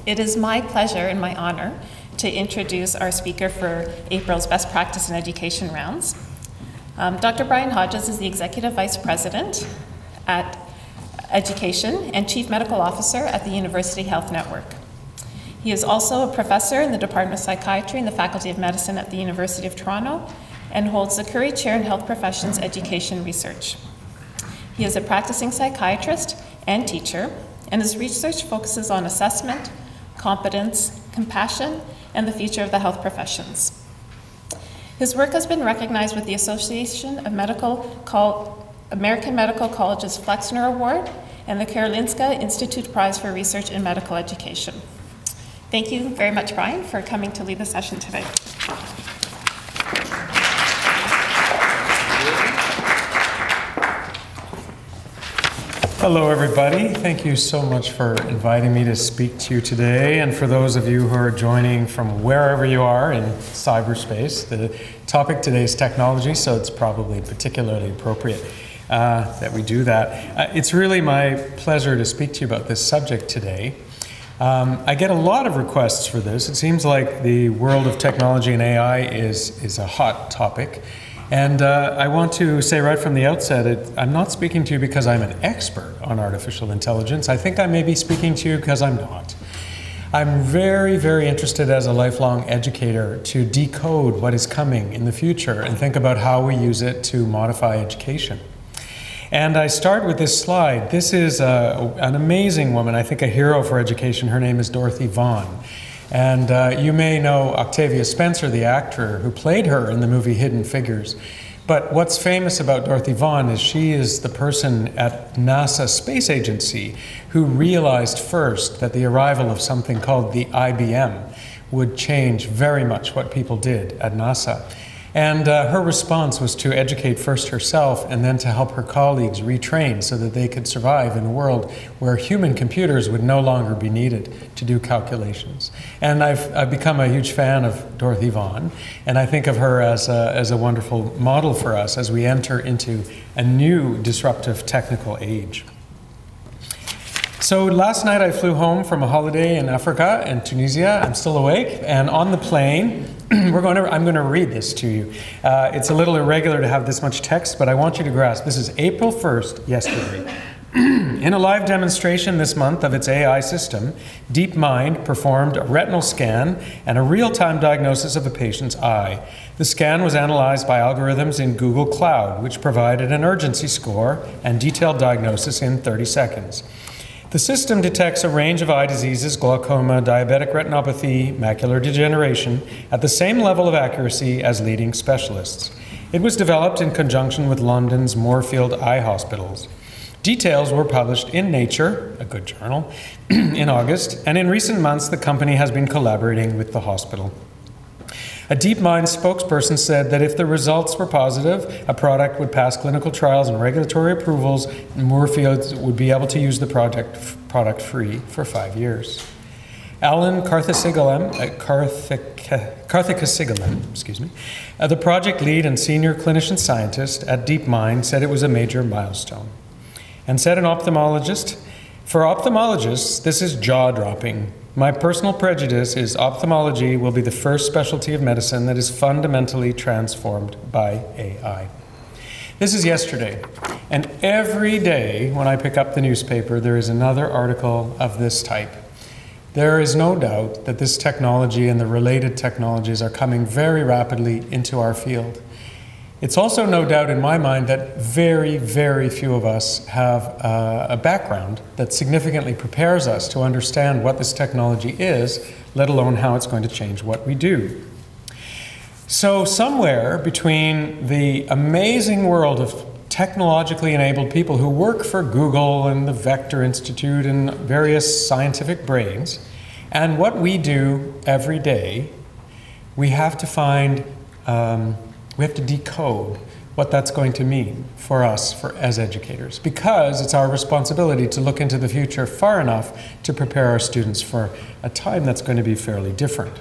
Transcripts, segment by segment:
It is my pleasure and my honor to introduce our speaker for April's Best Practice in Education rounds. Dr. Brian Hodges is the Executive Vice President at Education and Chief Medical Officer at the University Health Network. He is also a professor in the Department of Psychiatry in the Faculty of Medicine at the University of Toronto and holds the Currie Chair in Health Professions Education Research. He is a practicing psychiatrist and teacher, and his research focuses on assessment, competence, compassion, and the future of the health professions. His work has been recognized with the Association of American Medical Colleges Flexner Award and the Karolinska Institute Prize for Research in Medical Education. Thank you very much, Brian, for coming to lead the session today. Hello, everybody. Thank you so much for inviting me to speak to you today. And for those of you who are joining from wherever you are in cyberspace, the topic today is technology, so it's probably particularly appropriate that we do that. It's really my pleasure to speak to you about this subject today. I get a lot of requests for this. It seems like the world of technology and AI is a hot topic. And I want to say right from the outset, I'm not speaking to you because I'm an expert on artificial intelligence. I think I may be speaking to you because I'm not. I'm very, very interested as a lifelong educator to decode what is coming in the future and think about how we use it to modify education. And I start with this slide. This is an amazing woman, I think a hero for education. Her name is Dorothy Vaughan. And you may know Octavia Spencer, the actor who played her in the movie Hidden Figures. But what's famous about Dorothy Vaughan is she is the person at NASA Space Agency who realized first that the arrival of something called the IBM would change very much what people did at NASA. And her response was to educate first herself and then to help her colleagues retrain so that they could survive in a world where human computers would no longer be needed to do calculations. And I've become a huge fan of Dorothy Vaughan, and I think of her as a wonderful model for us as we enter into a new disruptive technical age. So last night I flew home from a holiday in Africa and Tunisia. I'm still awake, and on the plane, I'm going to read this to you. It's a little irregular to have this much text, but I want you to grasp. This is April 1st, yesterday. In a live demonstration this month of its AI system, DeepMind performed a retinal scan and a real-time diagnosis of a patient's eye. The scan was analyzed by algorithms in Google Cloud, which provided an urgency score and detailed diagnosis in 30 seconds. The system detects a range of eye diseases, glaucoma, diabetic retinopathy, macular degeneration, at the same level of accuracy as leading specialists. It was developed in conjunction with London's Moorfield Eye Hospitals. Details were published in Nature, a good journal, in August, and in recent months the company has been collaborating with the hospital. A DeepMind spokesperson said that if the results were positive, a product would pass clinical trials and regulatory approvals, and Moorfields would be able to use the product free for 5 years. Alan Karthikesigam, the project lead and senior clinician scientist at DeepMind, said it was a major milestone. And said an ophthalmologist, "For ophthalmologists, this is jaw-dropping. My personal prejudice is ophthalmology will be the first specialty of medicine that is fundamentally transformed by AI." This is yesterday, and every day when I pick up the newspaper, there is another article of this type. There is no doubt that this technology and the related technologies are coming very rapidly into our field. It's also no doubt in my mind that very, very few of us have a background that significantly prepares us to understand what this technology is, let alone how it's going to change what we do. So somewhere between the amazing world of technologically enabled people who work for Google and the Vector Institute and various scientific brains, and what we do every day, we have to find we have to decode what that's going to mean for us as educators, because it's our responsibility to look into the future far enough to prepare our students for a time that's going to be fairly different.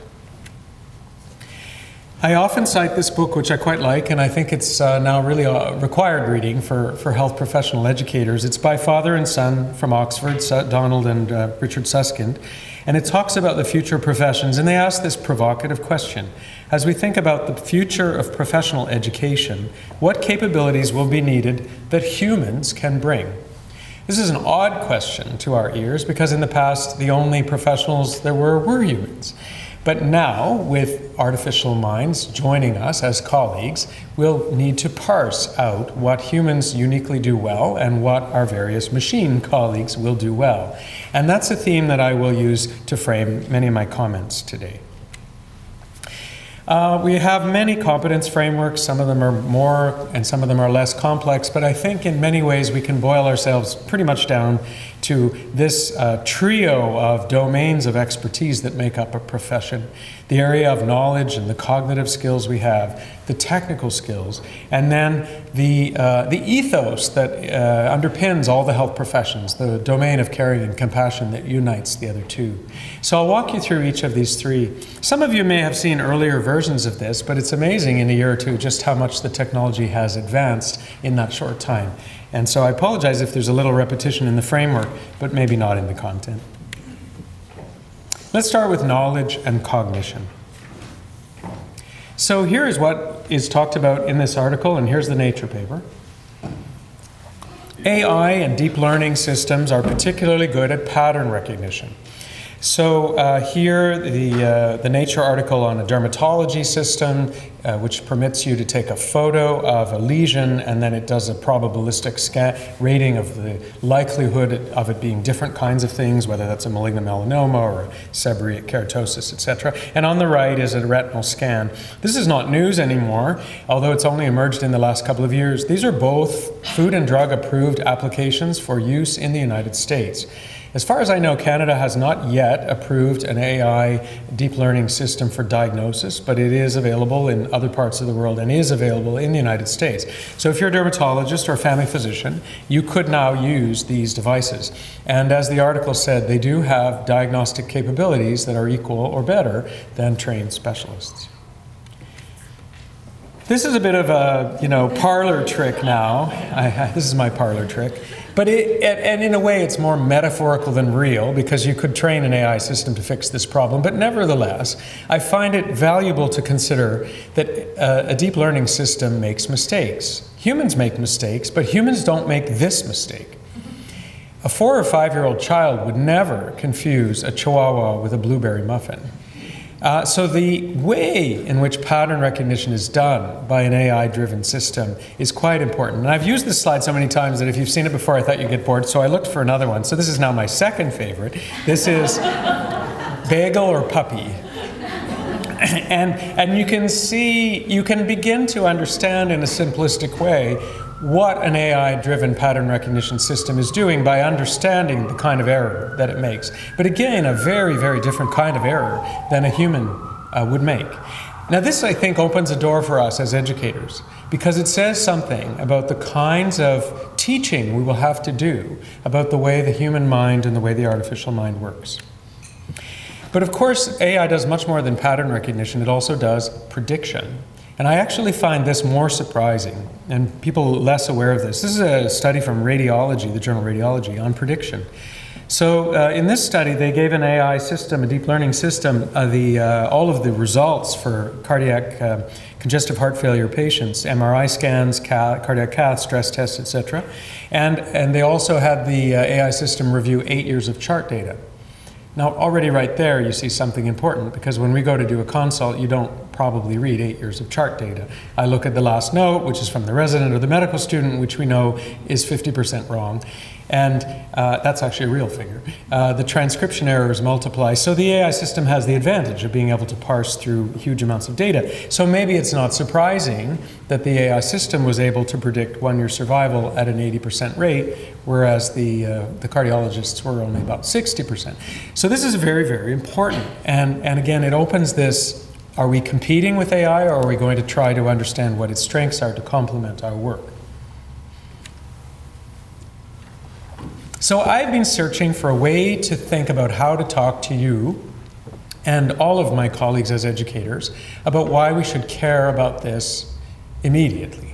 I often cite this book, which I quite like, and I think it's now really a required reading for health professional educators. It's by father and son from Oxford, Donald and Richard Susskind, And it talks about the future professions, and they ask this provocative question. As we think about the future of professional education, what capabilities will be needed that humans can bring? This is an odd question to our ears because in the past, the only professionals there were humans. But now, with artificial minds joining us as colleagues, we'll need to parse out what humans uniquely do well and what our various machine colleagues will do well. And that's a theme that I will use to frame many of my comments today. We have many competence frameworks. Some of them are more and some of them are less complex, but I think in many ways we can boil ourselves pretty much down to this trio of domains of expertise that make up a profession. The area of knowledge and the cognitive skills we have, the technical skills, and then the ethos that underpins all the health professions, the domain of caring and compassion that unites the other two. So I'll walk you through each of these three. Some of you may have seen earlier versions of this, but it's amazing in a year or two just how much the technology has advanced in that short time. And so I apologize if there's a little repetition in the framework, but maybe not in the content. Let's start with knowledge and cognition. So here is what is talked about in this article, and here's the Nature paper. AI and deep learning systems are particularly good at pattern recognition. So here, the Nature article on a dermatology system, which permits you to take a photo of a lesion, and then it does a probabilistic rating of the likelihood of it being different kinds of things, whether that's a malignant melanoma or a seborrheic keratosis, etc. And on the right is a retinal scan. This is not news anymore, although it's only emerged in the last couple of years. These are both Food and Drug approved applications for use in the United States. As far as I know, Canada has not yet approved an AI deep learning system for diagnosis, but it is available in other parts of the world and is available in the United States. So if you're a dermatologist or a family physician, you could now use these devices. And as the article said, they do have diagnostic capabilities that are equal or better than trained specialists. This is a bit of a, parlor trick now. This is my parlor trick. But and in a way, it's more metaphorical than real, because you could train an AI system to fix this problem. But nevertheless, I find it valuable to consider that a deep learning system makes mistakes. Humans make mistakes, but humans don't make this mistake. A 4 or 5-year-old child would never confuse a chihuahua with a blueberry muffin. So the way in which pattern recognition is done by an AI-driven system is quite important. And I've used this slide so many times that if you've seen it before, I thought you'd get bored, so I looked for another one. So this is now my second favorite. This is bagel or puppy. And you can see, you can begin to understand in a simplistic way what an AI-driven pattern recognition system is doing by understanding the kind of error that it makes. But again, a very, very different kind of error than a human would make. Now this, I think, opens a door for us as educators, because it says something about the kinds of teaching we will have to do about the way the human mind and the way the artificial mind works. But of course, AI does much more than pattern recognition. It also does prediction. And I actually find this more surprising, and people less aware of this. This is a study from Radiology, the journal Radiology, on prediction. So in this study, they gave an AI system, a deep learning system, all of the results for cardiac congestive heart failure patients, MRI scans, cardiac cath, stress tests, etc. And they also had the AI system review 8 years of chart data. Now, already right there, you see something important, because when we go to do a consult, you don't probably read 8 years of chart data. I look at the last note, which is from the resident or the medical student, which we know is 50% wrong. And that's actually a real figure. The transcription errors multiply. So the AI system has the advantage of being able to parse through huge amounts of data. So maybe it's not surprising that the AI system was able to predict 1-year survival at an 80% rate, whereas the cardiologists were only about 60%. So this is very, very important. And again, it opens this, are we competing with AI, or are we going to try to understand what its strengths are to complement our work? So I've been searching for a way to think about how to talk to you and all of my colleagues as educators about why we should care about this immediately.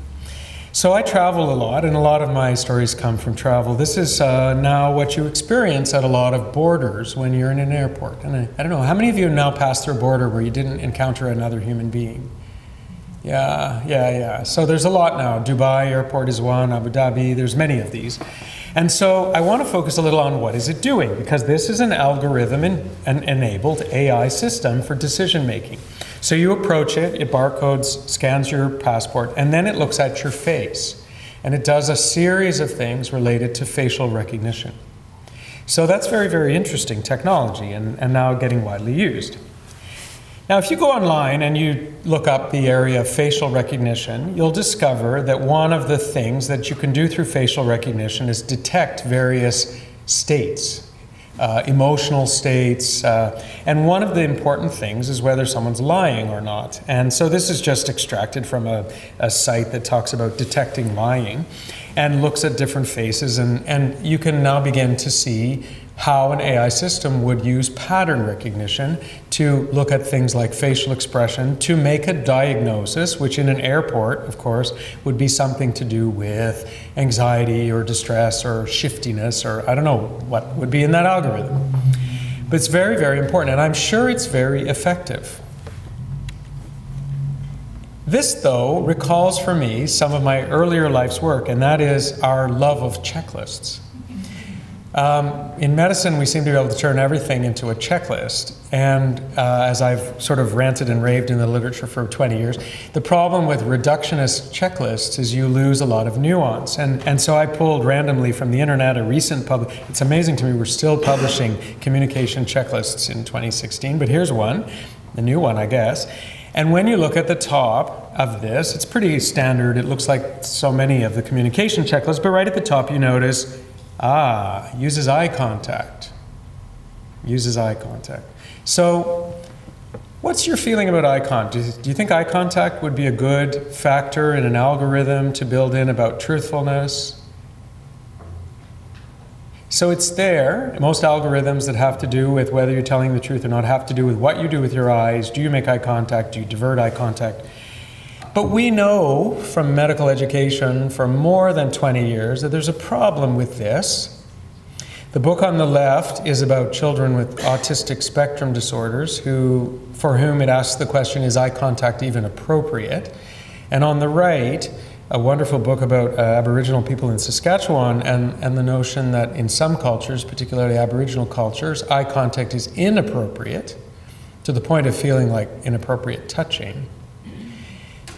So I travel a lot, and a lot of my stories come from travel. This is now what you experience at a lot of borders when you're in an airport. And I don't know, how many of you now passed through a border where you didn't encounter another human being? Yeah. So there's a lot now. Dubai Airport is one, Abu Dhabi, there's many of these. And so I want to focus a little on what is it doing, because this is an algorithm-enabled AI system for decision making. So you approach it, it barcodes, scans your passport, and then it looks at your face. And it does a series of things related to facial recognition. So that's very, very interesting technology and now getting widely used. Now, if you go online and you look up the area of facial recognition, you'll discover that one of the things that you can do through facial recognition is detect various states, emotional states, and one of the important things is whether someone's lying or not. And so this is just extracted from a site that talks about detecting lying and looks at different faces, and you can now begin to see how an AI system would use pattern recognition to look at things like facial expression to make a diagnosis, which in an airport, of course, would be something to do with anxiety or distress or shiftiness or I don't know what would be in that algorithm. But it's very, very important, and I'm sure it's very effective. This, though, recalls for me some of my earlier life's work, and that is our love of checklists. In medicine, we seem to be able to turn everything into a checklist. And as I've sort of ranted and raved in the literature for 20 years, the problem with reductionist checklists is you lose a lot of nuance. And so I pulled randomly from the internet a recent it's amazing to me, we're still publishing communication checklists in 2016, but here's one, a new one, I guess. And when you look at the top of this, it's pretty standard. It looks like so many of the communication checklists, but right at the top you notice uses eye contact. Uses eye contact. So, what's your feeling about eye contact? Do you think eye contact would be a good factor in an algorithm to build in about truthfulness? So it's there. Most algorithms that have to do with whether you're telling the truth or not have to do with what you do with your eyes. Do you make eye contact? Do you divert eye contact? But we know from medical education for more than 20 years that there's a problem with this. The book on the left is about children with autistic spectrum disorders for whom it asks the question, is eye contact even appropriate? And on the right, a wonderful book about Aboriginal people in Saskatchewan and the notion that in some cultures, particularly Aboriginal cultures, eye contact is inappropriate to the point of feeling like inappropriate touching.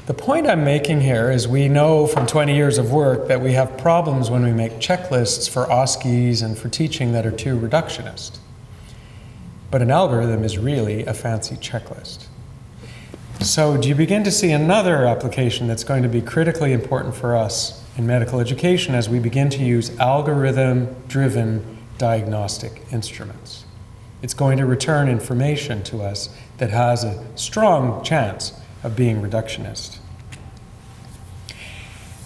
The point I'm making here is we know from 20 years of work that we have problems when we make checklists for OSCEs and for teaching that are too reductionist. But an algorithm is really a fancy checklist. So do you begin to see another application that's going to be critically important for us in medical education as we begin to use algorithm-driven diagnostic instruments? It's going to return information to us that has a strong chance of being reductionist.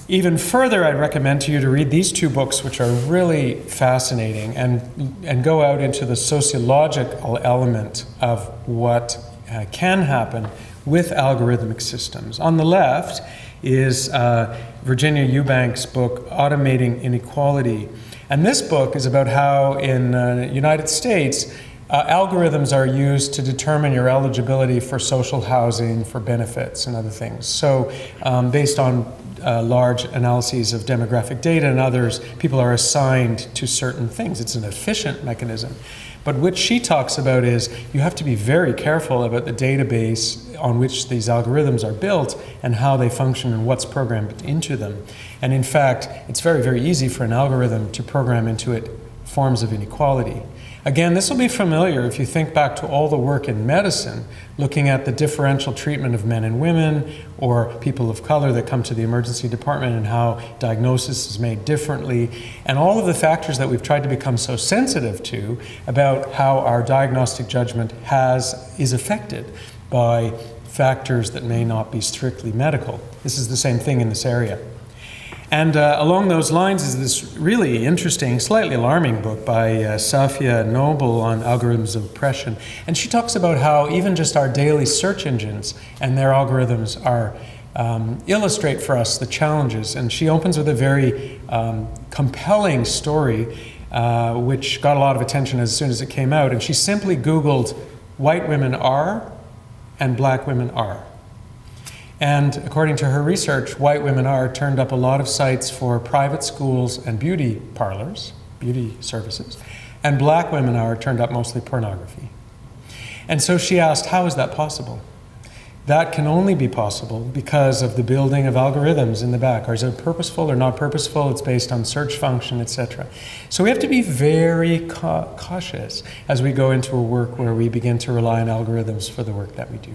Even further, I'd recommend to you to read these two books, which are really fascinating, and go out into the sociological element of what can happen with algorithmic systems. On the left is Virginia Eubank's book, Automating Inequality. And this book is about how in the United States, algorithms are used to determine your eligibility for social housing, for benefits and other things. So based on large analyses of demographic data and others, people are assigned to certain things. It's an efficient mechanism. But what she talks about is you have to be very careful about the database on which these algorithms are built and how they function and what's programmed into them. And in fact, it's very, very easy for an algorithm to program into it forms of inequality. Again, this will be familiar if you think back to all the work in medicine, looking at the differential treatment of men and women or people of color that come to the emergency department and how diagnosis is made differently, and all of the factors that we've tried to become so sensitive to about how our diagnostic judgment is affected by factors that may not be strictly medical. This is the same thing in this area. And along those lines is this really interesting, slightly alarming book by Safia Noble on algorithms of oppression. And she talks about how even just our daily search engines and their algorithms are illustrate for us the challenges. And she opens with a very compelling story, which got a lot of attention as soon as it came out. And she simply Googled, "white women are," and "black women are." And according to her research, "white women are" turned up a lot of sites for private schools and beauty parlors, beauty services, and "black women are" turned up mostly pornography. And so she asked, how is that possible? That can only be possible because of the building of algorithms in the back. Or is it purposeful or not purposeful? It's based on search function, etc. So we have to be very cautious as we go into a work where we begin to rely on algorithms for the work that we do.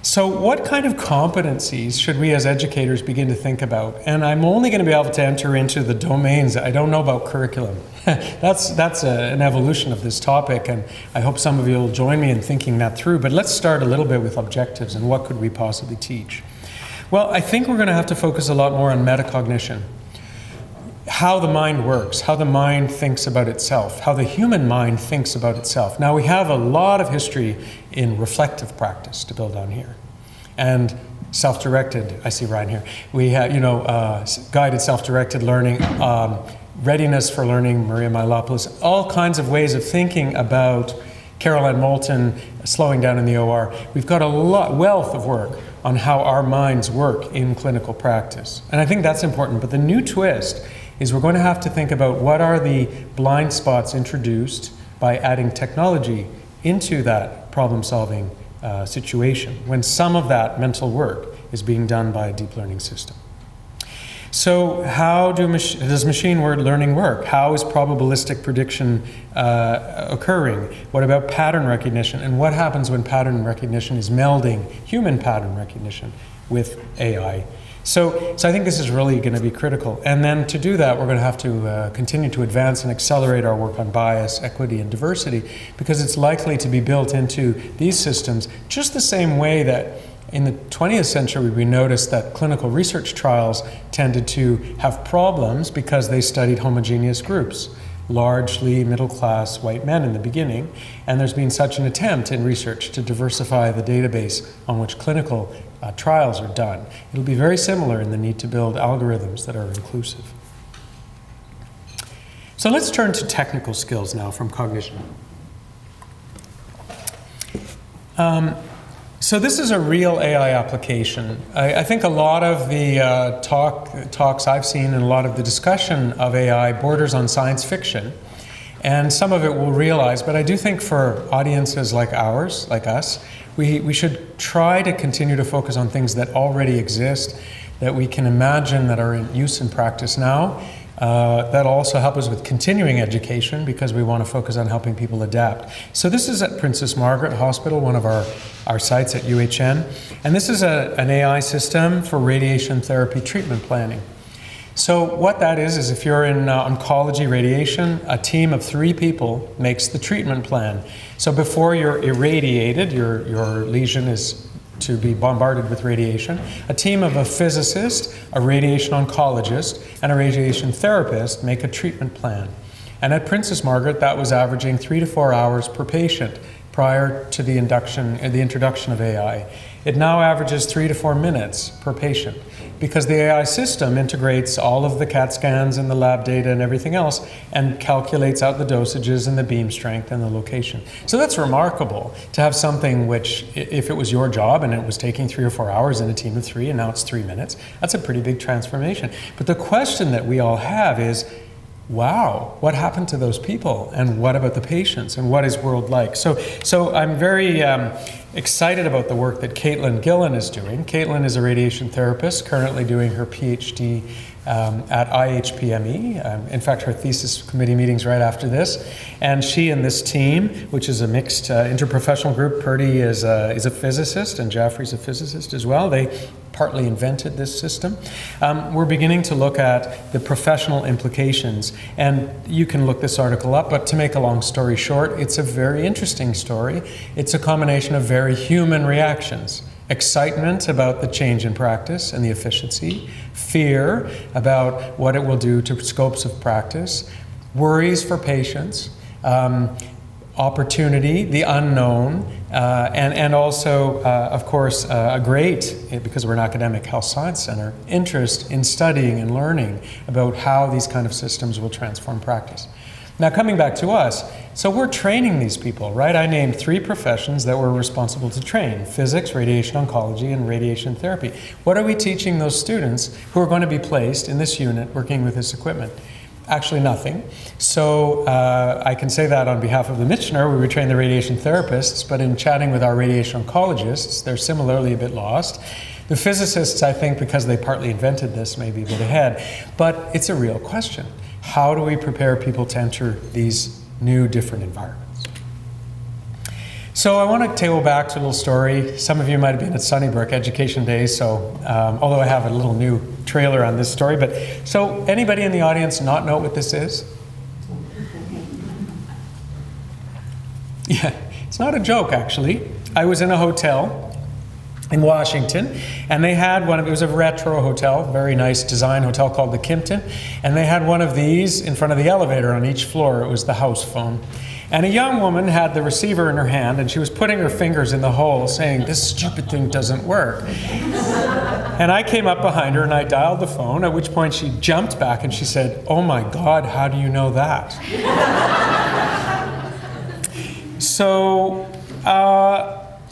So what kind of competencies should we as educators begin to think about? And I'm only going to be able to enter into the domains. I don't know about curriculum. That's an evolution of this topic, and I hope some of you will join me in thinking that through. But let's start a little bit with objectives and what could we possibly teach? Well, I think we're going to have to focus a lot more on metacognition. How the mind works, how the mind thinks about itself, how the human mind thinks about itself. Now, we have a lot of history in reflective practice to build on here. And self-directed, I see Ryan here. We have, guided self-directed learning, readiness for learning, Maria Milopoulos, all kinds of ways of thinking about Caroline Moulton slowing down in the OR. We've got a wealth of work on how our minds work in clinical practice. And I think that's important. But the new twist is we're going to have to think about what are the blind spots introduced by adding technology into that problem-solving situation, when some of that mental work is being done by a deep learning system. So how does machine learning work? How is probabilistic prediction occurring? What about pattern recognition? And what happens when pattern recognition is melding human pattern recognition with AI? So I think this is really going to be critical. And then to do that, we're going to have to continue to advance and accelerate our work on bias, equity, and diversity, because it's likely to be built into these systems just the same way that in the 20th century we noticed that clinical research trials tended to have problems because they studied homogeneous groups, largely middle-class white men in the beginning, and there's been such an attempt in research to diversify the database on which clinical trials are done. It'll be very similar in the need to build algorithms that are inclusive. So let's turn to technical skills now from cognition. So this is a real AI application. I think a lot of the talks I've seen and a lot of the discussion of AI borders on science fiction, and some of it we'll realize, but I do think for audiences like ours, like us, we should try to continue to focus on things that already exist, that we can imagine that are in use in practice now. That'll also help us with continuing education because we want to focus on helping people adapt. So this is at Princess Margaret Hospital, one of our sites at UHN. And this is an AI system for radiation therapy treatment planning. So what that is if you're in oncology radiation, a team of 3 people makes the treatment plan. So before you're irradiated, your lesion is to be bombarded with radiation, a team of a physicist, a radiation oncologist, and a radiation therapist make a treatment plan. And at Princess Margaret, that was averaging 3 to 4 hours per patient prior to the introduction of AI. It now averages 3 to 4 minutes per patient because the AI system integrates all of the CAT scans and the lab data and everything else and calculates out the dosages and the beam strength and the location. So that's remarkable to have something which, if it was your job and it was taking 3 or 4 hours in a team of 3 and now it's 3 minutes, that's a pretty big transformation. But the question that we all have is, wow, what happened to those people? And what about the patients? And what is world like? So I'm very excited about the work that Caitlin Gillen is doing. Caitlin is a radiation therapist, currently doing her PhD at IHPME. In fact, her thesis committee meeting's right after this. And she and this team, which is a mixed interprofessional group, Purdy is a physicist and Jaffrey's a physicist as well. They partly invented this system. We're beginning to look at the professional implications. And you can look this article up, but to make a long story short, it's a very interesting story. It's a combination of very human reactions. Excitement about the change in practice and the efficiency, fear about what it will do to scopes of practice, worries for patients, opportunity, the unknown, and also, of course, a great, because we're an academic health science center, interest in studying and learning about how these kind of systems will transform practice. Now, coming back to us, so we're training these people, right? I named 3 professions that we're responsible to train: physics, radiation oncology, and radiation therapy. What are we teaching those students who are going to be placed in this unit working with this equipment? Actually nothing. So I can say that on behalf of the Michener, where we train the radiation therapists, but in chatting with our radiation oncologists, they're similarly a bit lost. The physicists, I think, because they partly invented this, may be a bit ahead, but it's a real question. How do we prepare people to enter these new, different environments? So I want to table back to a little story. Some of you might have been at Sunnybrook Education Days, so although I have a little new trailer on this story, but so anybody in the audience not know what this is? Yeah, it's not a joke, actually. I was in a hotel in Washington, and they had it was a retro hotel, very nice design hotel called the Kimpton, and they had one of these in front of the elevator on each floor. It was the house phone. And a young woman had the receiver in her hand, and she was putting her fingers in the hole saying, "This stupid thing doesn't work." And I came up behind her and I dialed the phone, at which point she jumped back and she said, "Oh my God, how do you know that?" So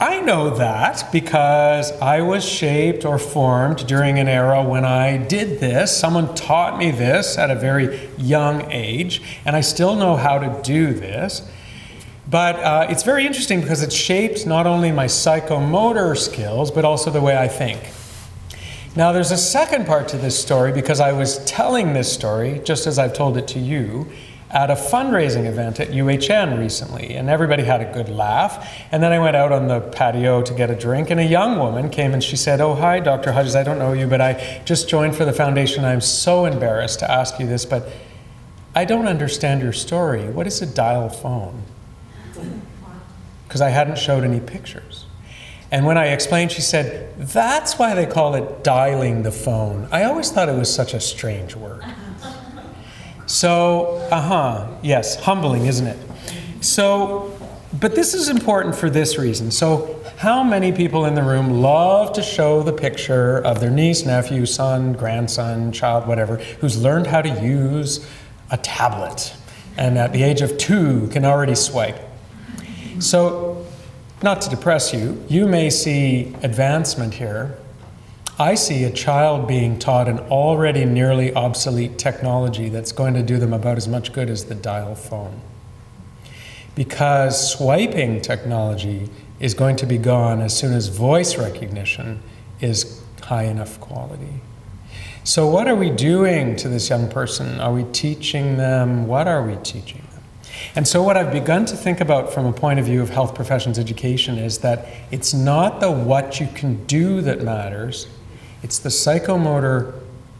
I know that because I was shaped or formed during an era when I did this. Someone taught me this at a very young age, and I still know how to do this. But it's very interesting because it shaped not only my psychomotor skills, but also the way I think. Now, there's a second part to this story, because I was telling this story, just as I've told it to you, at a fundraising event at UHN recently, and everybody had a good laugh. And then I went out on the patio to get a drink, and a young woman came and she said, "Oh, hi, Dr. Hodges, I don't know you, but I just joined for the foundation. I'm so embarrassed to ask you this, but I don't understand your story. What is a dial phone?" Because I hadn't showed any pictures. And when I explained, she said, "That's why they call it dialing the phone. I always thought it was such a strange word." So, yes, humbling, isn't it? So, but this is important for this reason. So, how many people in the room love to show the picture of their niece, nephew, son, grandson, child, whatever, who's learned how to use a tablet and at the age of 2 can already swipe? So, not to depress you, you may see advancement here. I see a child being taught an already nearly obsolete technology that's going to do them about as much good as the dial phone. Because swiping technology is going to be gone as soon as voice recognition is high enough quality. So what are we doing to this young person? Are we teaching them? What are we teaching them? And so what I've begun to think about from a point of view of health professions education is that it's not the what you can do that matters. It's the psychomotor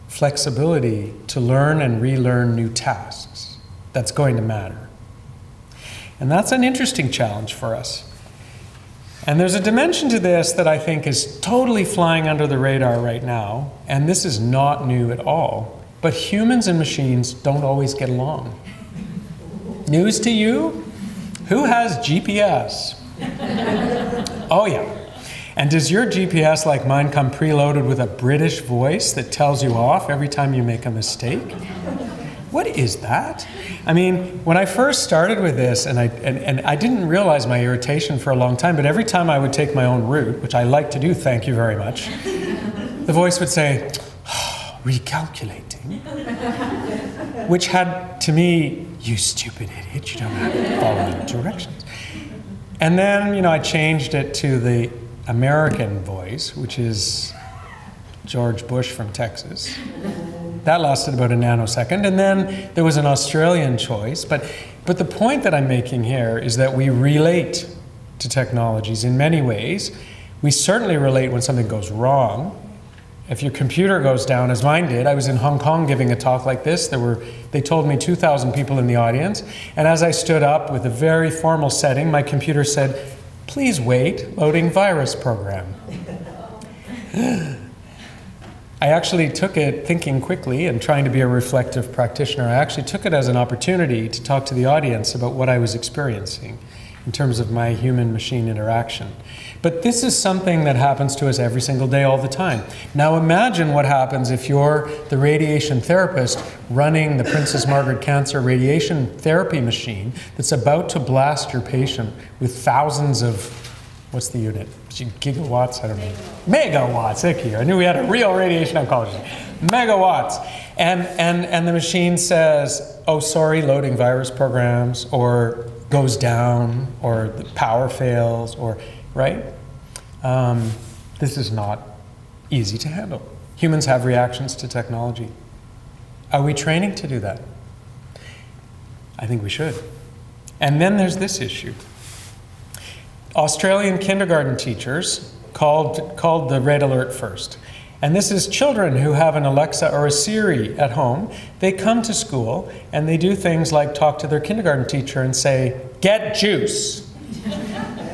flexibility to learn and relearn new tasks that's going to matter. And that's an interesting challenge for us. And there's a dimension to this that I think is totally flying under the radar right now, and this is not new at all, but humans and machines don't always get along. News to you? Who has GPS? Oh yeah. And does your GPS, like mine, come preloaded with a British voice that tells you off every time you make a mistake? What is that? I mean, when I first started with this, and I didn't realize my irritation for a long time, but every time I would take my own route, which I like to do, thank you very much, the voice would say, oh, recalculating, which had, to me, you stupid idiot, you don't have to follow the directions. And then, you know, I changed it to the American voice, which is George Bush from Texas. That lasted about a nanosecond, and then there was an Australian choice. But the point that I'm making here is that we relate to technologies in many ways. We certainly relate when something goes wrong. If your computer goes down, as mine did, I was in Hong Kong giving a talk like this. They told me 2,000 people in the audience, and as I stood up with a very formal setting, my computer said, "Please wait, loading virus program." I actually took it, thinking quickly and trying to be a reflective practitioner, I actually took it as an opportunity to talk to the audience about what I was experiencing in terms of my human-machine interaction. But this is something that happens to us every single day, all the time. Now imagine what happens if you're the radiation therapist running the Princess Margaret Cancer radiation therapy machine that's about to blast your patient with thousands of, what's the unit? Gigawatts? I don't know. Megawatts, thank you. I knew we had a real radiation oncologist. Megawatts. And the machine says, oh, sorry, loading virus programs, or goes down, or the power fails, or, right? This is not easy to handle. Humans have reactions to technology. Are we training to do that? I think we should. And then there's this issue. Australian kindergarten teachers called the red alert first. And this is children who have an Alexa or a Siri at home. They come to school and they do things like talk to their kindergarten teacher and say, "Get juice,"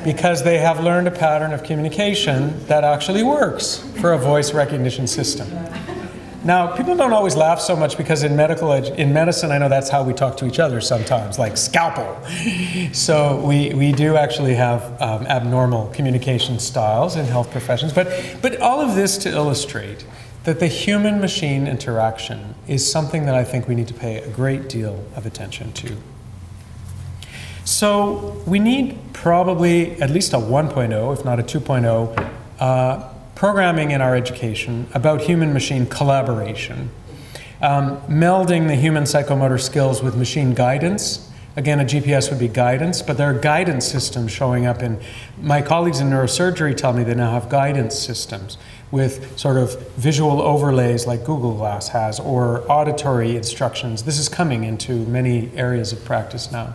because they have learned a pattern of communication that actually works for a voice recognition system. Now, people don't always laugh so much because in medicine, I know that's how we talk to each other sometimes, like scalpel. So we do actually have abnormal communication styles in health professions. But all of this to illustrate that the human-machine interaction is something that I think we need to pay a great deal of attention to. So we need probably at least a 1.0, if not a 2.0, programming in our education about human-machine collaboration, melding the human psychomotor skills with machine guidance. Again, a GPS would be guidance, but there are guidance systems showing up in, my colleagues in neurosurgery tell me they now have guidance systems with sort of visual overlays like Google Glass has, or auditory instructions. This is coming into many areas of practice now.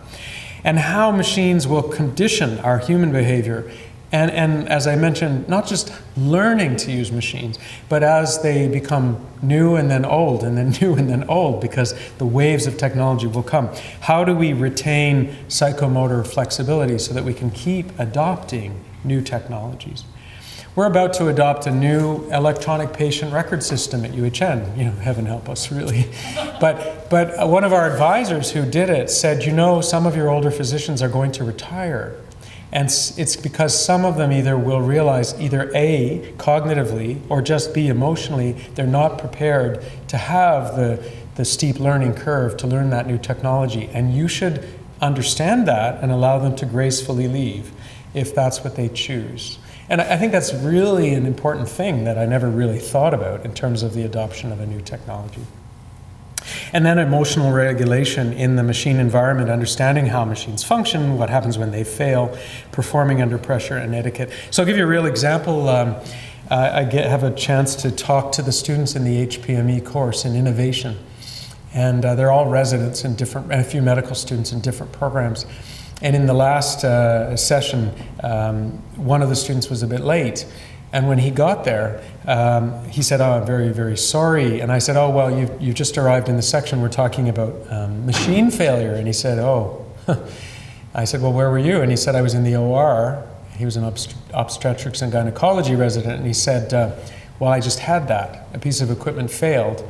And how machines will condition our human behavior. And as I mentioned, not just learning to use machines, but as they become new and then old, and then new and then old, because the waves of technology will come. How do we retain psychomotor flexibility so that we can keep adopting new technologies? We're about to adopt a new electronic patient record system at UHN. You know, heaven help us, really. But one of our advisors who did it said, you know, some of your older physicians are going to retire. And it's because some of them either will realize either A, cognitively, or just B, emotionally, they're not prepared to have the steep learning curve to learn that new technology. And you should understand that and allow them to gracefully leave if that's what they choose. And I think that's really an important thing that I never really thought about in terms of the adoption of a new technology. And then emotional regulation in the machine environment, understanding how machines function, what happens when they fail, performing under pressure, and etiquette. So I'll give you a real example. I have a chance to talk to the students in the HPME course in innovation. And they're all residents in different, and a few medical students in different programs. And in the last session, one of the students was a bit late. And when he got there, he said, oh, I'm very, very sorry. And I said, oh, well, you've just arrived in the section we're talking about machine failure. And he said, oh. I said, well, where were you? And he said, I was in the OR. He was an obstetrics and gynecology resident. And he said, well, I just had that. A piece of equipment failed.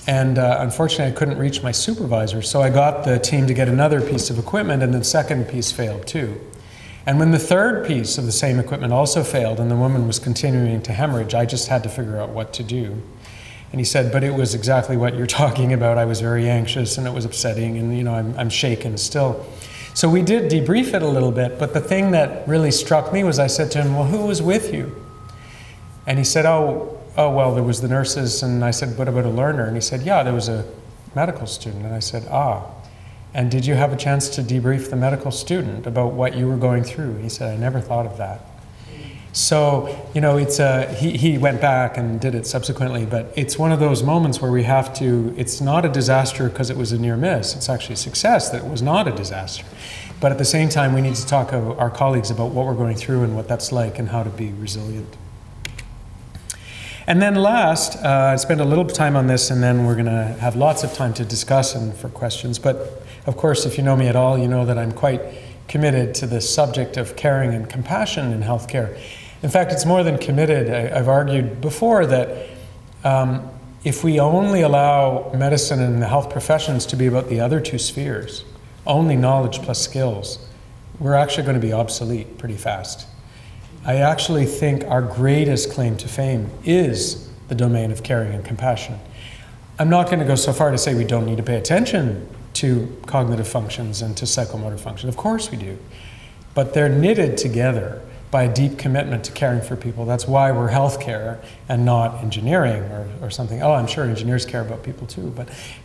And unfortunately, I couldn't reach my supervisor. So I got the team to get another piece of equipment, and the second piece failed too. And when the third piece of the same equipment also failed and the woman was continuing to hemorrhage, I just had to figure out what to do. And he said, but it was exactly what you're talking about. I was very anxious and it was upsetting, and you know, I'm shaken still. So we did debrief it a little bit, but the thing that really struck me was I said to him, well, who was with you? And he said, oh, well, there was the nurses. And I said, what about a learner? And he said, yeah, there was a medical student. And I said, ah. And did you have a chance to debrief the medical student about what you were going through? He said, I never thought of that. So, you know, it's he went back and did it subsequently, but it's one of those moments where we have to, it's not a disaster because it was a near miss. It's actually a success that it was not a disaster. But at the same time, we need to talk to our colleagues about what we're going through and what that's like and how to be resilient. And then last, I spent a little time on this, and then we're going to have lots of time to discuss and for questions. But of course, if you know me at all, you know that I'm quite committed to the subject of caring and compassion in healthcare. In fact, it's more than committed. I've argued before that If we only allow medicine and the health professions to be about the other two spheres, only knowledge plus skills, we're actually going to be obsolete pretty fast. I actually think our greatest claim to fame is the domain of caring and compassion. I'm not going to go so far to say we don't need to pay attention to cognitive functions and to psychomotor function. Of course we do. But they're knitted together by a deep commitment to caring for people. That's why we're healthcare and not engineering or something. Oh, I'm sure engineers care about people too,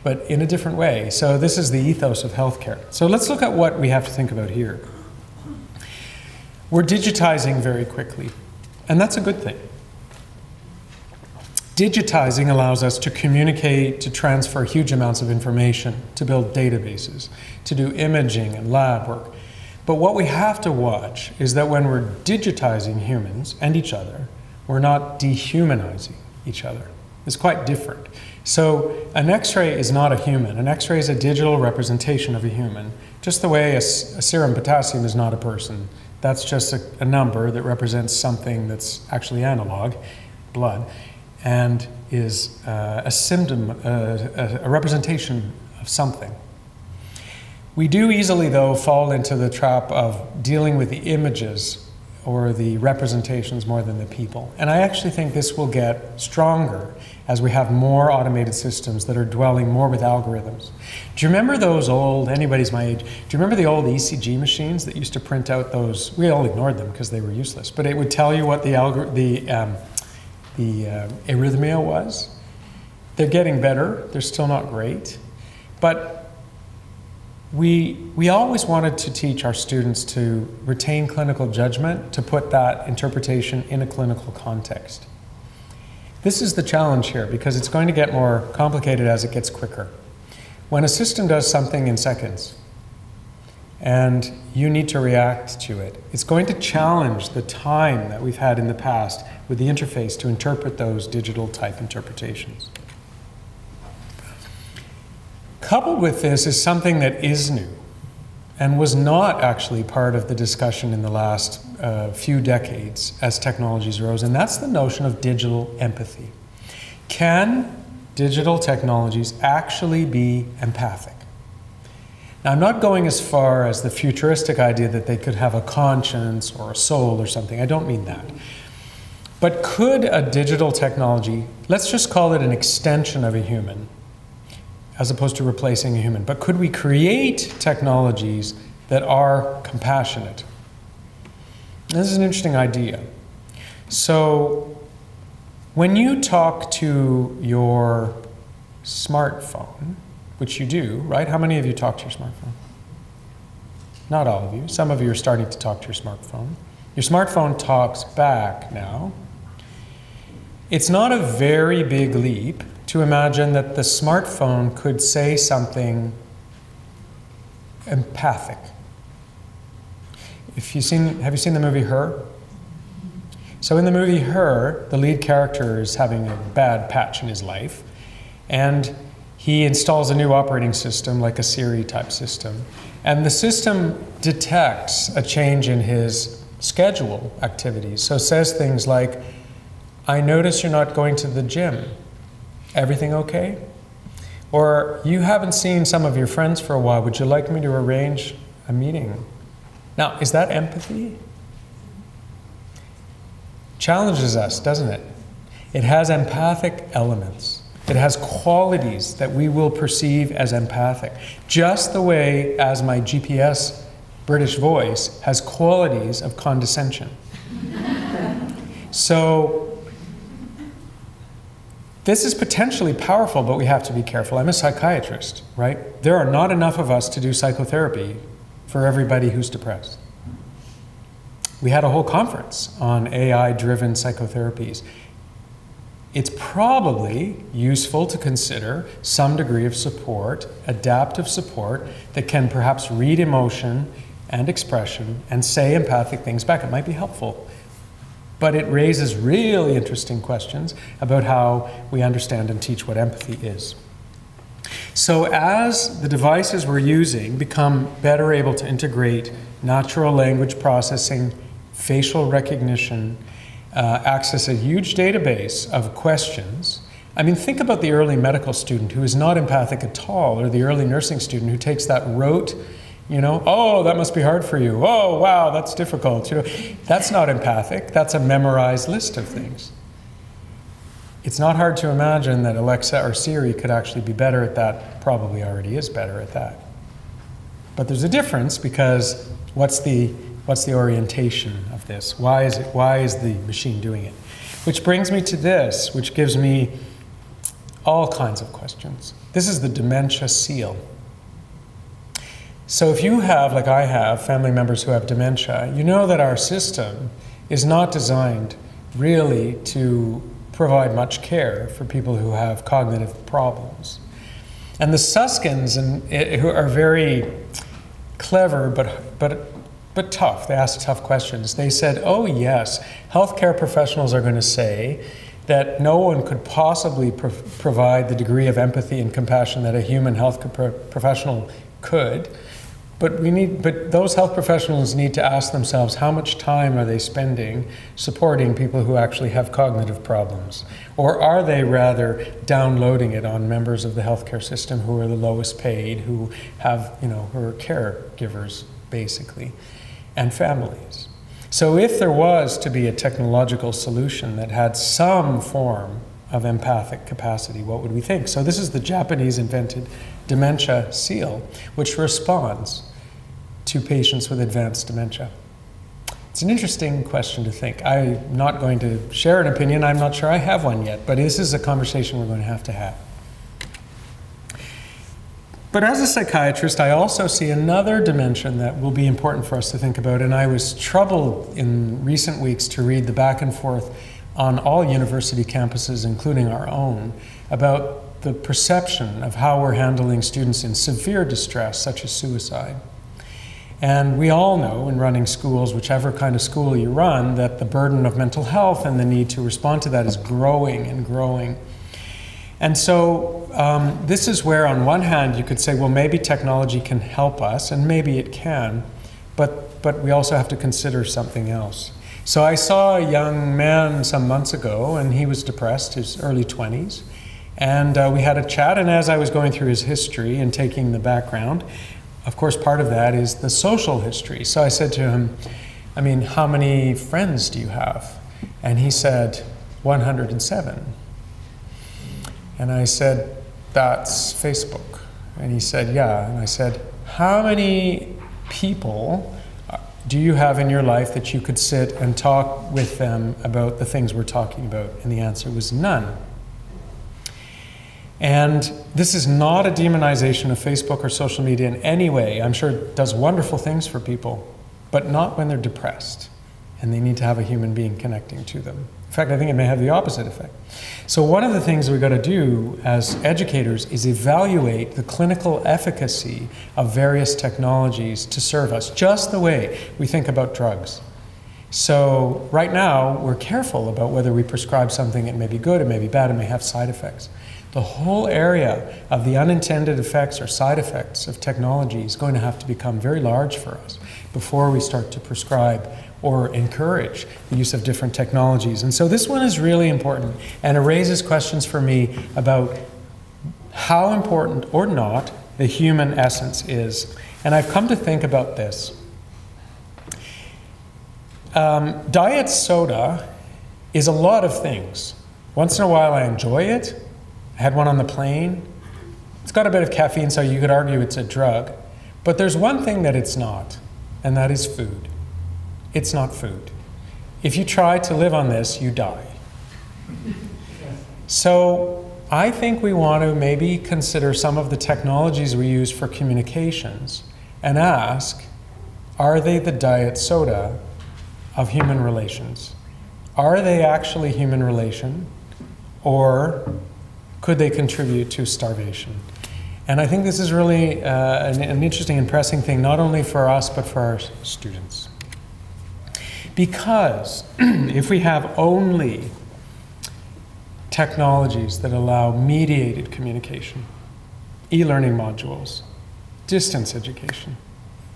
but in a different way. So this is the ethos of healthcare. So let's look at what we have to think about here. We're digitizing very quickly, and that's a good thing. Digitizing allows us to communicate, to transfer huge amounts of information, to build databases, to do imaging and lab work. But what we have to watch is that when we're digitizing humans and each other, we're not dehumanizing each other. It's quite different. So an X-ray is not a human. An X-ray is a digital representation of a human, just the way a serum potassium is not a person. That's just a number that represents something that's actually analog, blood, and is a symptom, a representation of something. We do easily, though, fall into the trap of dealing with the images or the representations more than the people. And I actually think this will get stronger as we have more automated systems that are dwelling more with algorithms. Do you remember those old, anybody's my age, do you remember the old ECG machines that used to print out those, we all ignored them because they were useless, but it would tell you what the arrhythmia was? They're getting better, they're still not great, but we always wanted to teach our students to retain clinical judgment, to put that interpretation in a clinical context. This is the challenge here because it's going to get more complicated as it gets quicker. When a system does something in seconds and you need to react to it, it's going to challenge the time that we've had in the past with the interface to interpret those digital type interpretations. Coupled with this is something that is new and was not actually part of the discussion in the last few decades as technologies rose, and that's the notion of digital empathy. Can digital technologies actually be empathic? Now, I'm not going as far as the futuristic idea that they could have a conscience or a soul or something. I don't mean that. But could a digital technology, let's just call it an extension of a human, as opposed to replacing a human, but could we create technologies that are compassionate? This is an interesting idea. So when you talk to your smartphone, which you do, right? How many of you talk to your smartphone? Not all of you. Some of you are starting to talk to your smartphone. Your smartphone talks back now. It's not a very big leap to imagine that the smartphone could say something empathic. Have you seen the movie Her? So in the movie Her, the lead character is having a bad patch in his life, and he installs a new operating system, like a Siri type system, and the system detects a change in his schedule activities. So it says things like, I notice you're not going to the gym. Everything okay? Or, you haven't seen some of your friends for a while. Would you like me to arrange a meeting? Now, is that empathy? Challenges us, doesn't it? It has empathic elements. It has qualities that we will perceive as empathic. Just the way as my GPS British voice has qualities of condescension. So, this is potentially powerful, but we have to be careful. I'm a psychiatrist, right? There are not enough of us to do psychotherapy for everybody who's depressed. We had a whole conference on AI-driven psychotherapies. It's probably useful to consider some degree of support, adaptive support, that can perhaps read emotion and expression and say empathic things back. It might be helpful. But it raises really interesting questions about how we understand and teach what empathy is. So as the devices we're using become better able to integrate natural language processing, facial recognition, access a huge database of questions, I mean, think about the early medical student who is not empathic at all, or the early nursing student who takes that rote, oh, that must be hard for you. Oh, wow, that's difficult. That's not empathic. That's a memorized list of things. It's not hard to imagine that Alexa or Siri could actually be better at that, probably already is better at that. But there's a difference, because what's the orientation of this? Why is the machine doing it? Which brings me to this, which gives me all kinds of questions. This is the dementia seal. So if you have, like I have, family members who have dementia, you know that our system is not designed really to provide much care for people who have cognitive problems. And the Suskins who are very clever but tough. They ask tough questions. They said, oh yes, healthcare professionals are going to say that no one could possibly provide the degree of empathy and compassion that a human health professional could. But those health professionals need to ask themselves, how much time are they spending supporting people who actually have cognitive problems? Or are they rather downloading it on members of the healthcare system who are the lowest paid, who have, who are caregivers, basically, and families? So if there was to be a technological solution that had some form of empathic capacity, what would we think? So this is the Japanese invented dementia seal, which responds to patients with advanced dementia. It's an interesting question to think. I'm not going to share an opinion. I'm not sure I have one yet, but this is a conversation we're going to have. But as a psychiatrist, I also see another dimension that will be important for us to think about, and I was troubled in recent weeks to read the back and forth on all university campuses, including our own, about the perception of how we're handling students in severe distress, such as suicide. And we all know in running schools, whichever kind of school you run, that the burden of mental health and the need to respond to that is growing and growing. And so this is where, on one hand, you could say, well, maybe technology can help us, and maybe it can, but we also have to consider something else. So I saw a young man some months ago, and he was depressed, his early 20s. And we had a chat, and as I was going through his history and taking the background, of course, part of that is the social history. So I said to him, I mean, how many friends do you have? And he said, 107. And I said, that's Facebook. And he said, yeah. And I said, how many people do you have in your life that you could sit and talk with them about the things we're talking about? And the answer was none. And this is not a demonization of Facebook or social media in any way. I'm sure it does wonderful things for people, but not when they're depressed and they need to have a human being connecting to them. In fact, I think it may have the opposite effect. So one of the things we've got to do as educators is evaluate the clinical efficacy of various technologies to serve us, just the way we think about drugs. So right now, we're careful about whether we prescribe something. It may be good, it may be bad, it may have side effects. The whole area of the unintended effects or side effects of technology is going to have to become very large for us before we start to prescribe or encourage the use of different technologies. And so this one is really important, and it raises questions for me about how important or not the human essence is. And I've come to think about this. Diet soda is a lot of things. Once in a while I enjoy it. I had one on the plane. It's got a bit of caffeine, so you could argue it's a drug. But there's one thing that it's not, and that is food. It's not food. If you try to live on this, you die. So I think we want to maybe consider some of the technologies we use for communications and ask, are they the diet soda of human relations? Are they actually human relation, or could they contribute to starvation? And I think this is really an interesting and pressing thing, not only for us, but for our students. Because if we have only technologies that allow mediated communication, e-learning modules, distance education,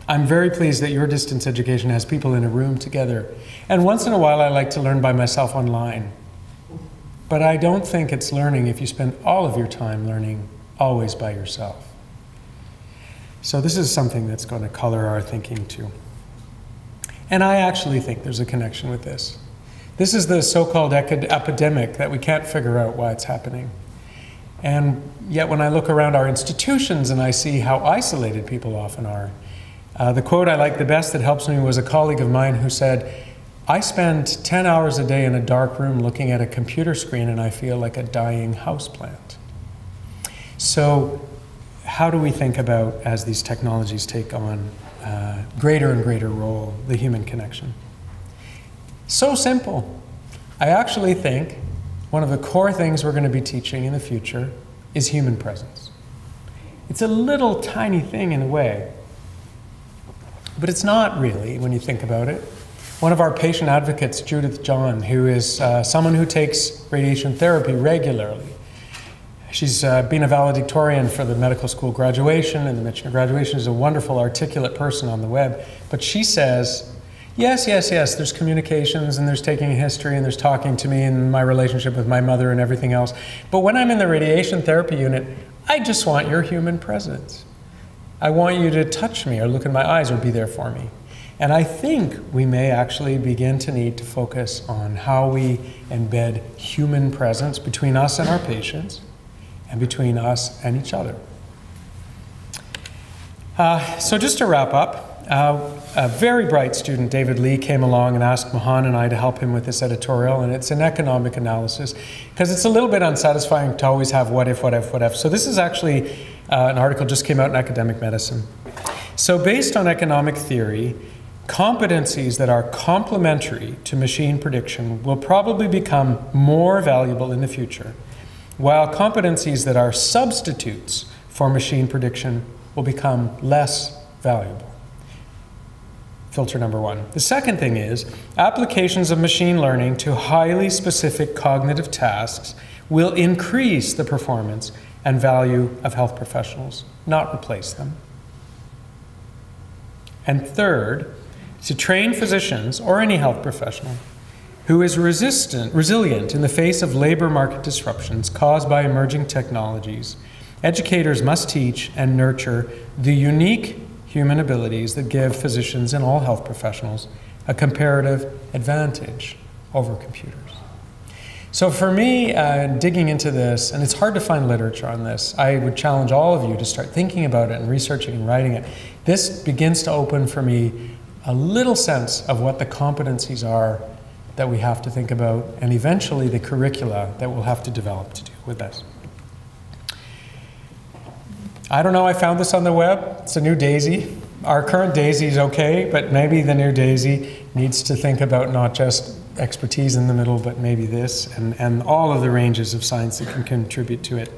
I'm very pleased that your distance education has people in a room together. And once in a while, I like to learn by myself online. But I don't think it's learning if you spend all of your time learning always by yourself. So this is something that's going to color our thinking too. And I actually think there's a connection with this. This is the so-called epidemic that we can't figure out why it's happening. And yet when I look around our institutions and I see how isolated people often are, the quote I like the best that helps me was a colleague of mine who said, "I spend 10 hours a day in a dark room looking at a computer screen and I feel like a dying houseplant." So how do we think about, as these technologies take on greater and greater role, the human connection? So simple. I actually think one of the core things we're going to be teaching in the future is human presence. It's a little tiny thing in a way, but it's not really when you think about it. One of our patient advocates, Judith John, who is someone who takes radiation therapy regularly. She's been a valedictorian for the medical school graduation and the Michener graduation. She's a wonderful, articulate person on the web. But she says, yes, there's communications and there's taking a history and there's talking to me and my relationship with my mother and everything else. But when I'm in the radiation therapy unit, I just want your human presence. I want you to touch me or look in my eyes or be there for me. And I think we may actually begin to need to focus on how we embed human presence between us and our patients, and between us and each other. So just to wrap up, a very bright student, David Lee, came along and asked Mohan and I to help him with this editorial, and it's an economic analysis, because it's a little bit unsatisfying to always have what if, what if, what if. So this is actually an article just came out in Academic Medicine. So based on economic theory, competencies that are complementary to machine prediction will probably become more valuable in the future, while competencies that are substitutes for machine prediction will become less valuable. Filter number one. The second thing is, applications of machine learning to highly specific cognitive tasks will increase the performance and value of health professionals, not replace them. And third, to train physicians or any health professional who is resilient in the face of labor market disruptions caused by emerging technologies, educators must teach and nurture the unique human abilities that give physicians and all health professionals a comparative advantage over computers. So for me, digging into this, and it's hard to find literature on this, I would challenge all of you to start thinking about it and researching and writing it. This begins to open for me a little sense of what the competencies are that we have to think about, and eventually the curricula that we'll have to develop to do with this. I don't know, I found this on the web. It's a new DAISY. Our current DAISY is okay, but maybe the new DAISY needs to think about not just expertise in the middle, but maybe this, and all of the ranges of science that can contribute to it.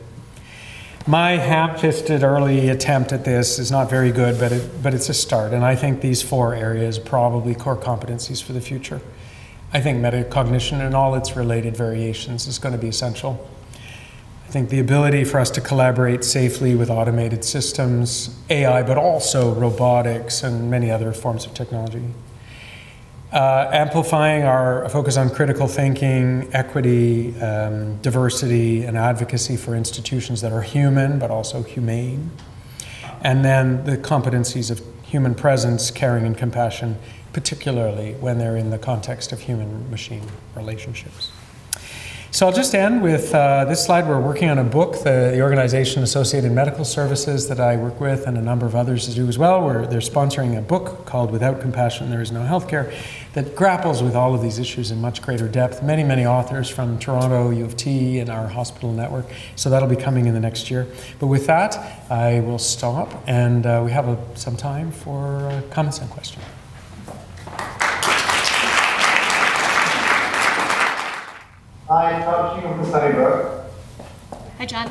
My ham-fisted early attempt at this is not very good, but it's a start, and I think these four areas are probably core competencies for the future. I think metacognition and all its related variations is going to be essential. I think the ability for us to collaborate safely with automated systems, AI, but also robotics and many other forms of technology. Amplifying our focus on critical thinking, equity, diversity, and advocacy for institutions that are human, but also humane. And then the competencies of human presence, caring, and compassion, particularly when they're in the context of human-machine relationships. So I'll just end with this slide. We're working on a book, the organization Associated Medical Services that I work with and a number of others do as well, where they're sponsoring a book called Without Compassion, There Is No Healthcare, that grapples with all of these issues in much greater depth. Many, many authors from Toronto, U of T, and our hospital network. So that'll be coming in the next year. But with that, I will stop, and we have some time for comments and questions. Hi, Tom Sheehan from Sunnybrook. Hi, John.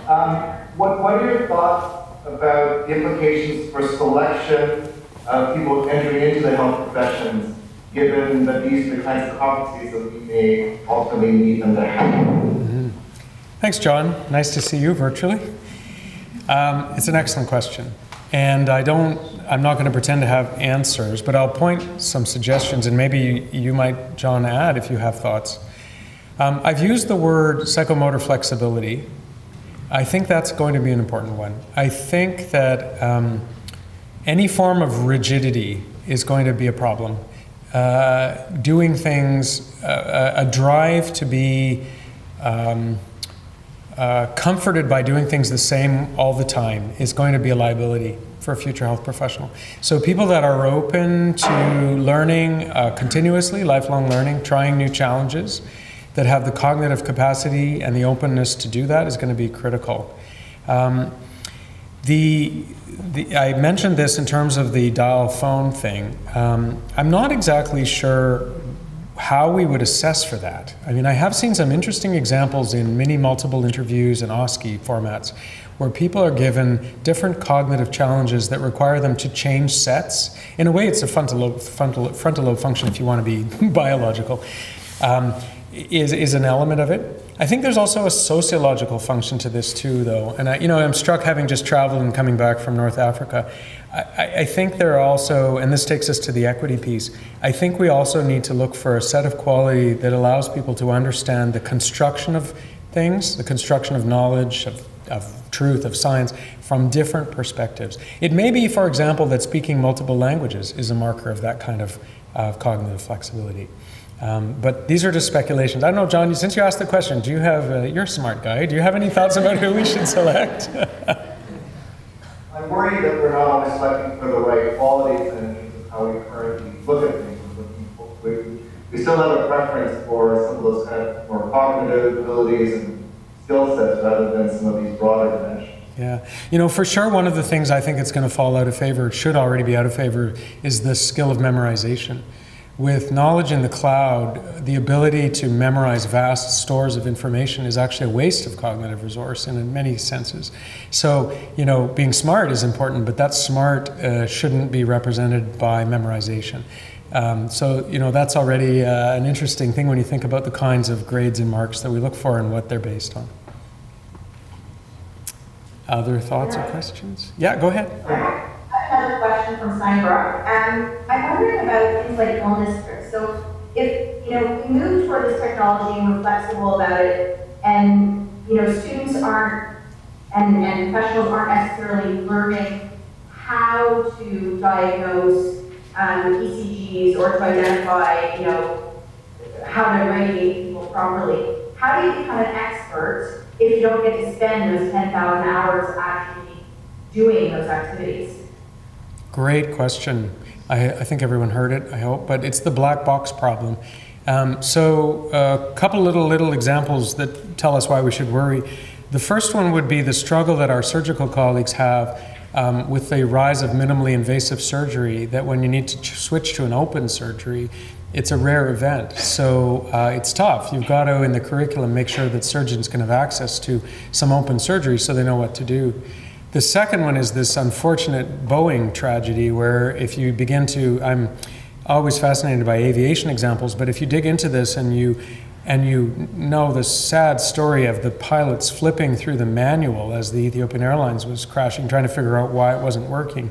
What are your thoughts about the implications for selection of people entering into the health professions, given that these are the kinds of competencies that we may ultimately need them to have? Mm-hmm. Thanks, John. Nice to see you virtually. It's an excellent question. And I'm not going to pretend to have answers, but I'll point some suggestions, and maybe you might, John, add if you have thoughts. I've used the word psychomotor flexibility. I think that's going to be an important one. I think that any form of rigidity is going to be a problem. Doing things, a drive to be comforted by doing things the same all the time is going to be a liability for a future health professional. So people that are open to learning continuously, lifelong learning, trying new challenges, that have the cognitive capacity and the openness to do that is going to be critical. I mentioned this in terms of the dial phone thing. I'm not exactly sure how we would assess for that. I mean, I have seen some interesting examples in mini multiple interviews and OSCE formats where people are given different cognitive challenges that require them to change sets. In a way, it's a frontal lobe function, if you want to be biological, is an element of it. I think there's also a sociological function to this too, though. And I'm struck, having just traveled and coming back from North Africa, I think there are also, and this takes us to the equity piece, I think we also need to look for a set of quality that allows people to understand the construction of things, the construction of knowledge, of truth, of science, from different perspectives. It may be, for example, that speaking multiple languages is a marker of that kind of cognitive flexibility. But these are just speculations. I don't know, John, since you asked the question, do you have, you're a smart guy, do you have any thoughts about who we should select? I'm worried that we're not always selecting for the right qualities in terms of how we currently look at things. We still have a preference for some of those kind of more cognitive abilities and skill sets rather than some of these broader dimensions. Yeah, for sure one of the things I think it's going to fall out of favor, it should already be out of favor, is the skill of memorization. With knowledge in the cloud, the ability to memorize vast stores of information is actually a waste of cognitive resource in many senses. So, being smart is important, but that smart shouldn't be represented by memorization. So, that's already an interesting thing when you think about the kinds of grades and marks that we look for and what they're based on. Other thoughts or questions? Yeah, go ahead. Another question from Steinbrook. I'm wondering about things like illness scripts. So if we move toward this technology and we're flexible about it, and students aren't and professionals aren't necessarily learning how to diagnose ECGs or to identify how to radiate people properly. How do you become an expert if you don't get to spend those 10,000 hours actually doing those activities? Great question. I think everyone heard it, I hope, but it's the black box problem. So a couple little examples that tell us why we should worry. The first one would be the struggle that our surgical colleagues have with the rise of minimally invasive surgery, that when you need to switch to an open surgery, it's a rare event. So it's tough. You've got to, in the curriculum, make sure that surgeons can have access to some open surgery so they know what to do. The second one is this unfortunate Boeing tragedy where if you begin to, I'm always fascinated by aviation examples, but if you dig into this and you know the sad story of the pilots flipping through the manual as the Ethiopian Airlines was crashing, trying to figure out why it wasn't working.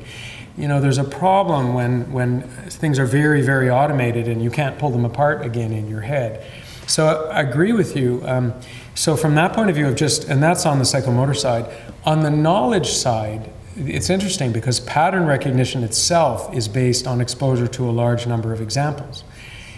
There's a problem when things are very, very automated and you can't pull them apart again in your head. So I agree with you. So from that point of view and that's on the psychomotor side. On the knowledge side, it's interesting because pattern recognition itself is based on exposure to a large number of examples.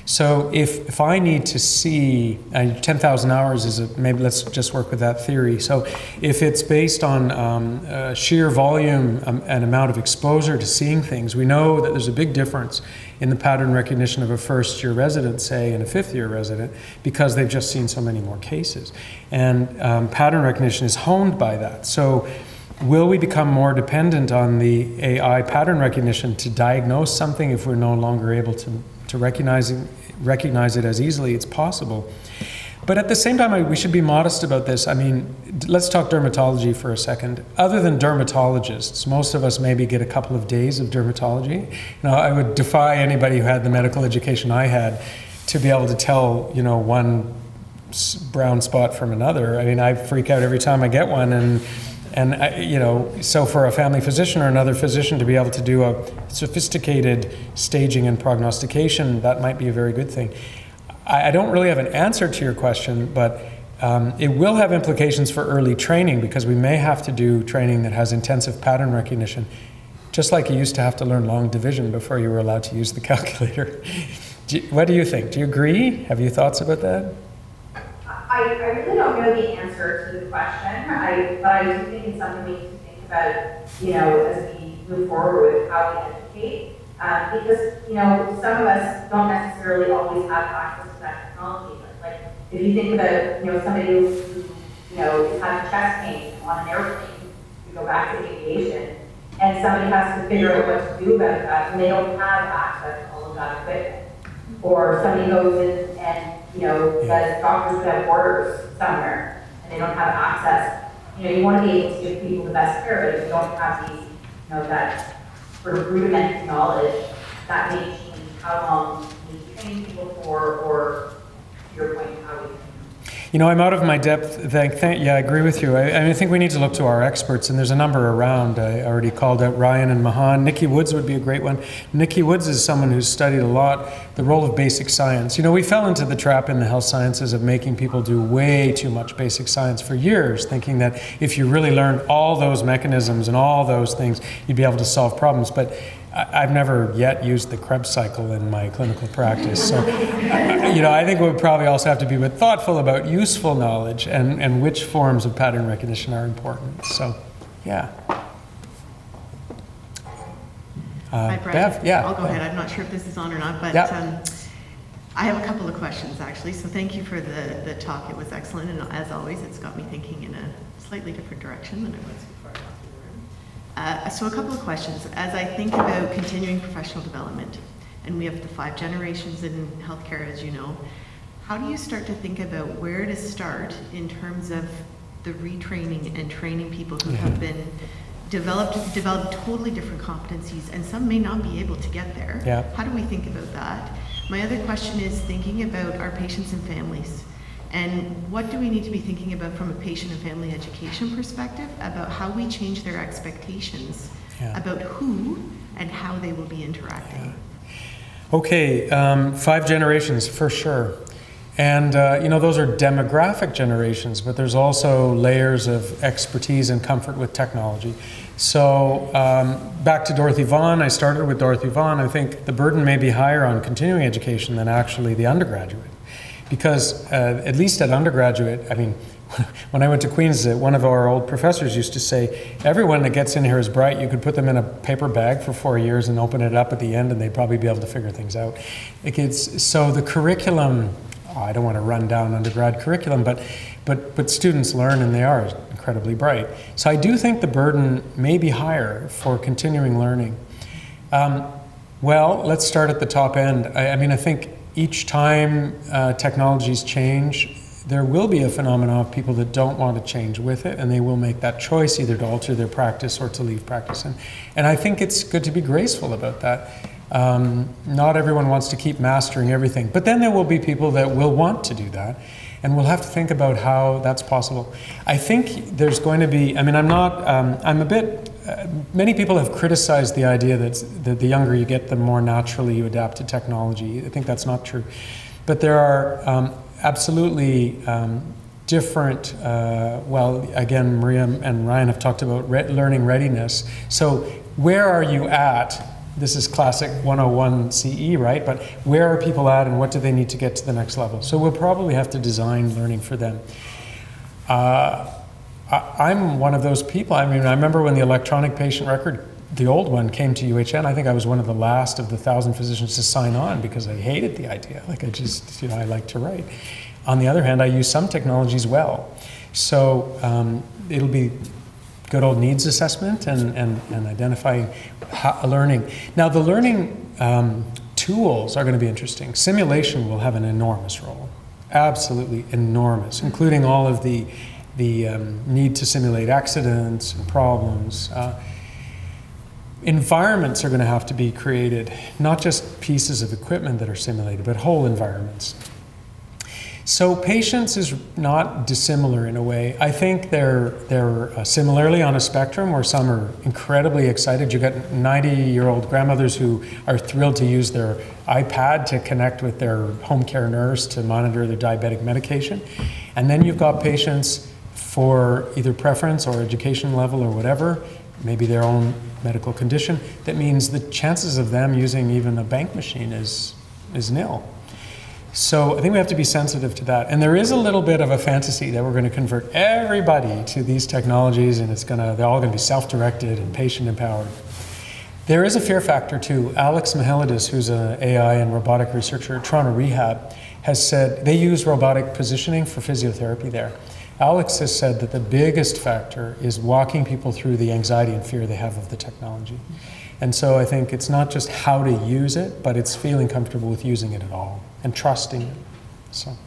So if I need to see, 10,000 hours is maybe let's just work with that theory. So if it's based on sheer volume and amount of exposure to seeing things, we know that there's a big difference in the pattern recognition of a first-year resident, say, and a fifth-year resident, because they've just seen so many more cases. And pattern recognition is honed by that. So will we become more dependent on the AI pattern recognition to diagnose something if we're no longer able to recognize it as easily? It's possible. But at the same time, we should be modest about this. I mean, let's talk dermatology for a second. Other than dermatologists, most of us maybe get a couple of days of dermatology. I would defy anybody who had the medical education I had to be able to tell, one brown spot from another. I mean, I freak out every time I get one, and so for a family physician or another physician to be able to do a sophisticated staging and prognostication, that might be a very good thing. I don't really have an answer to your question, but it will have implications for early training, because we may have to do training that has intensive pattern recognition, just like you used to have to learn long division before you were allowed to use the calculator. What do you think? Do you agree? Have you thoughts about that? I really don't know the answer to the question, but I do think it's something we need to think about, as we move forward with how we educate. Because, some of us don't necessarily always have access to that technology. Like, if you think about, somebody who has had chest pain on an airplane, we go back to aviation, and somebody has to figure out what to do about that, and they don't have access to all of that equipment. Or somebody goes in and, says doctors without borders somewhere, and they don't have access. You want to be able to give people the best care, but if you don't have these, that sort of rudimentary knowledge, that may change how long you train people for, or to your point, how we. I'm out of my depth. Yeah, I agree with you. I think we need to look to our experts, and there's a number around. I already called out Ryan and Mahan. Nikki Woods would be a great one. Nikki Woods is someone who's studied a lot the role of basic science. We fell into the trap in the health sciences of making people do way too much basic science for years, thinking that if you really learned all those mechanisms and all those things, you'd be able to solve problems. But I've never yet used the Krebs cycle in my clinical practice. So, I think we would probably also have to be a bit thoughtful about useful knowledge and which forms of pattern recognition are important. So, yeah. Hi, Brian. Bev, yeah. I'll go ahead. I'm not sure if this is on or not, but I have a couple of questions, actually. So thank you for the talk. It was excellent. And as always, it's got me thinking in a slightly different direction than I was before I got to the room. So a couple of questions. As I think about continuing professional development, and we have the 5 generations in healthcare, as you know, how do you start to think about where to start in terms of the retraining and training people who have been developed totally different competencies, and some may not be able to get there? Yeah. How do we think about that? My other question is thinking about our patients and families. And what do we need to be thinking about from a patient and family education perspective about how we change their expectations about who and how they will be interacting? Yeah. Okay, 5 generations for sure. And, those are demographic generations, but there's also layers of expertise and comfort with technology. So back to Dorothy Vaughan, I started with Dorothy Vaughan. I think the burden may be higher on continuing education than actually the undergraduate. Because at least at undergraduate, when I went to Queen's, one of our old professors used to say, everyone that gets in here is bright. You could put them in a paper bag for 4 years and open it up at the end, and they'd probably be able to figure things out. So the curriculum, I don't want to run down undergrad curriculum, but students learn, and they are incredibly bright. So I do think the burden may be higher for continuing learning. Well, let's start at the top end. I think each time technologies change, there will be a phenomenon of people that don't want to change with it, and they will make that choice either to alter their practice or to leave practice. And I think it's good to be graceful about that. Not everyone wants to keep mastering everything, but then there will be people that will want to do that, and we'll have to think about how that's possible. I think there's going to be, many people have criticized the idea that the younger you get, the more naturally you adapt to technology. I think that's not true. But there are absolutely different, again, Maria and Ryan have talked about learning readiness. So where are you at? This is classic 101 CE, right? But where are people at, and what do they need to get to the next level? So we'll probably have to design learning for them. I'm one of those people. I remember when the electronic patient record, the old one, came to UHN. I think I was one of the last of the 1,000 physicians to sign on because I hated the idea. I like to write. On the other hand, I use some technologies well. So it'll be good old needs assessment and identifying learning. Now, the learning tools are going to be interesting. Simulation will have an enormous role, absolutely enormous, including all of the need to simulate accidents and problems. Environments are going to have to be created, not just pieces of equipment that are simulated, but whole environments. So patience is not dissimilar in a way. I think they're similarly on a spectrum where some are incredibly excited. You've got 90-year-old grandmothers who are thrilled to use their iPad to connect with their home care nurse to monitor their diabetic medication. And then you've got patients for either preference or education level or whatever, maybe their own medical condition. That means the chances of them using even a bank machine is nil. So I think we have to be sensitive to that. And there is a little bit of a fantasy that we're going to convert everybody to these technologies and they're all going to be self-directed and patient-empowered. There is a fear factor too. Alex Mihalidis, who's an AI and robotic researcher at Toronto Rehab, has said they use robotic positioning for physiotherapy there. Alex has said that the biggest factor is walking people through the anxiety and fear they have of the technology. And so I think it's not just how to use it, but it's feeling comfortable with using it at all and trusting it. So,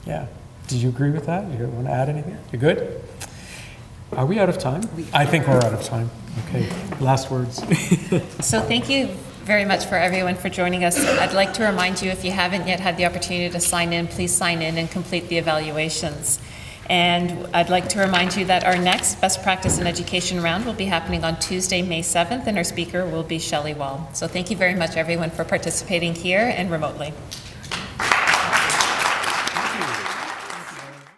yeah. Did you agree with that? You want to add anything? You good? Are we out of time? I think we're out of time. Okay, last words. So thank you very much for everyone for joining us. I'd like to remind you, if you haven't yet had the opportunity to sign in, please sign in and complete the evaluations. And I'd like to remind you that our next Best Practice in Education round will be happening on Tuesday, May 7th, and our speaker will be Shelley Wall. So thank you very much, everyone, for participating here and remotely.